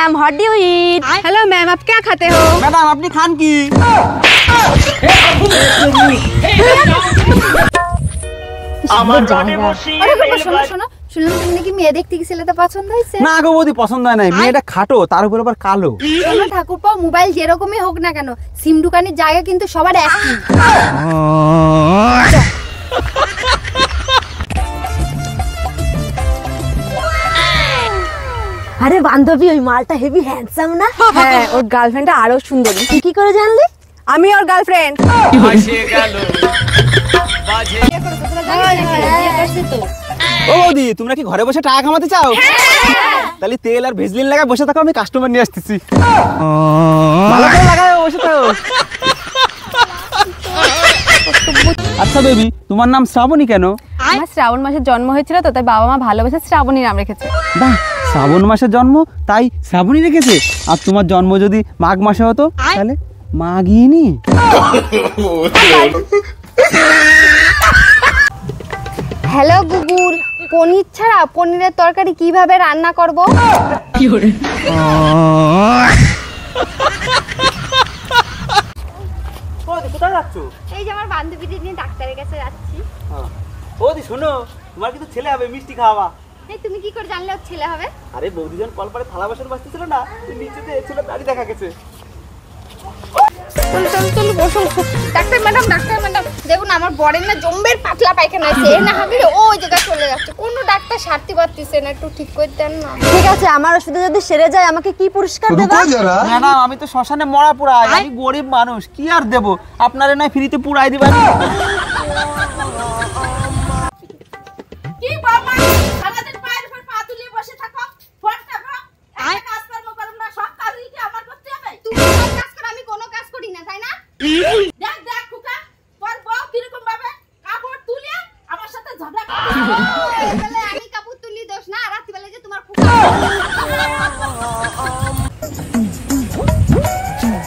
Ma'am what do you eat? Hello ma'am आप क्या खाते हो? मैडम আপনি খান কি? আমার জানে বসি। আরে বাবা শোনো শোনো, শুনলাম তুমি নাকি মেয়ে দেখতে গেছিলে, তো পছন্দ হয়েছে? না গো বৌদি পছন্দ হয় নাই, মেয়েটা খাটো তার উপর আবার কালো। শোনো ঠাকুরপো, মোবাইল যেরকমই হোক না কেন, সিম দোকানের জায়গা কিন্তু সবার একই। আরে বান্ধবী, ওই মালটা হেভি হ্যান্ডসাম না? হ্যাঁ, ওর গার্লফ্রেন্ডটা আরো সুন্দরী। তুই কি করে জানলি? আমি ওর গার্লফ্রেন্ড। ও বৌদি তোমরা কি ঘরে বসে টাকা কামাতে চাও? তাহলে তেল আর ভেজলিন লাগায় বসে থাকো, আমি কাস্টমার নিয়ে আসতেছি। ভালো করে লাগায় বসে থাকো। আচ্ছা বেবি, তোমার নাম শ্রাবণী কেন? আমার শ্রাবণ মাসে জন্ম হয়েছিল তো, তাই বাবা মা ভালোবেসে শ্রাবণী নাম রেখেছে। বাহ, শ্রাবণ মাসে জন্ম তাই শ্রাবণী রেখেছে। আর তোমার জন্ম যদি মাঘ মাসে হতো তাহলে মাঘিনী। হ্যালো গুগল, পনির ছাড়া পনিরের তরকারি কিভাবে রান্না করব? কোথায় যাচ্ছ? এই যে আমার বান্ধবীদের নিয়ে ডাক্তারের কাছে যাচ্ছি। বৌদি শোনো, তোমার কিন্তু ছেলে হবে, মিষ্টি খাওয়া। এই তুমি কি করে জানলে ওর ছেলে হবে? আরে বৌদি যখন কলপারে থালা বাসন বাজতেছিল না, নিচেতে ছিল দাড়ি দেখা গেছে। চল চল চল বসো। ডাক্তার ম্যাডাম, ডাক্তার ম্যাডাম দেখুন আমার বরের না জম্বের পাতলা পায়খানা হয়েছে, এ না হাবিরে ওই জায়গায় চলে যাচ্ছে, কোনো ডাক্তার সারতে পারতেছে না, একটু ঠিক করে দেন না। ঠিক আছে, আমার ওষুধে যদি সেরে যায় আমাকে কি পুরস্কার দেবা? ম্যাডাম আমি তো শ্মশানে মরা পুরাই, আমি গরিব মানুষ, কি আর দেব, আপনারে না ফ্রিতে পুরাই দিবেন। কি বাবা আমাদের পায়ের উপর পা তুলে বসে থাকো, ফোন থাকো, একটা কাজ কর্ম করো না, সব কাজই কি আমার করতে হবে? তুমি সব কাজ করো, আমি কোনো কাজ করি না, তাই না? দেখ দেখ খুকা, তোর বউ কিরকম ভাবে কাপড় তুলে আমার সাথে ঝগড়া করে। সকালে আমি কাপড় তুলি দোষ না, রাতে বেলা যে তোমার ফুকা।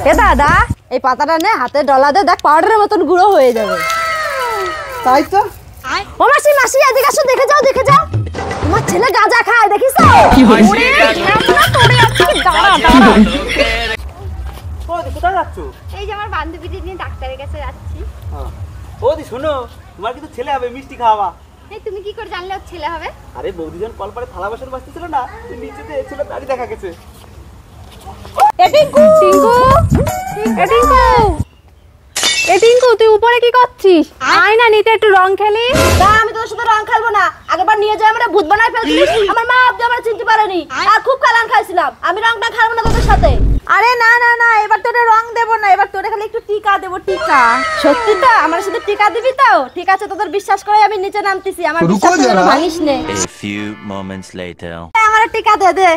এ দাদা, এই পাতাটা নে, হাতে ডলা দে, দেখ পাউডারের মতন গুঁড়ো হয়ে যাবে। তাই তো। ও মাসি, মাসি এদিকে আসো, দেখে যাও দেখে যাও, তোমার ছেলে গাঁজা খায়, দেখিছো? ওরে ঝামনা তোরে, আজকে দাঁড়া দাঁড়া। বৌদি কোথায় যাচ্ছ? এই যে আমার বান্ধবীদের নিয়ে ডাক্তারের কাছে যাচ্ছি। বৌদি শোনো, তোমার কিন্তু ছেলে হবে, মিষ্টি খাওয়া। এই তুমি কি করে জানলে ওর ছেলে হবে? আরে বৌদি যখন কলপারে থালা বাসন বাজতেছিল না, নিচেতে ছিল দাড়ি দেখা গেছে। এ টিঙ্কু, টিঙ্কু, এ টিঙ্কু, এ টিঙ্কু তুই উপরে কি করছিস? আয় না নিতে একটু রং খেলি। না আমি তোর সাথে রং খেলবো না, আগেরবার নিয়ে যাই আমরা ভূত বানাই ফেলছিস, আমার মা আব্দু আমরা চিনতে পারেনি, আর খুব কালান খাইছিলাম, আমি রংটা খেলবো না তোদের সাথে। আরে না না না, এবার তোরে রং দেবো না, এবার তোরে খালি একটু টিকা দেবো, টিকা। সত্যি তো আমার সাথে টিকা দিবি তো? ঠিক আছে, তোদের বিশ্বাস করে আমি নিচে নামতেছি, আমার বিশ্বাস করে ভাঙিস নে। A few moments later. আমার টিকা দে দে।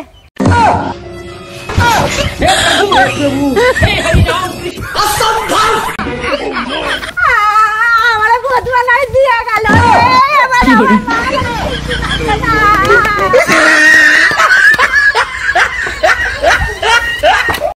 আমার ভূত বানাই দিয়া গেল,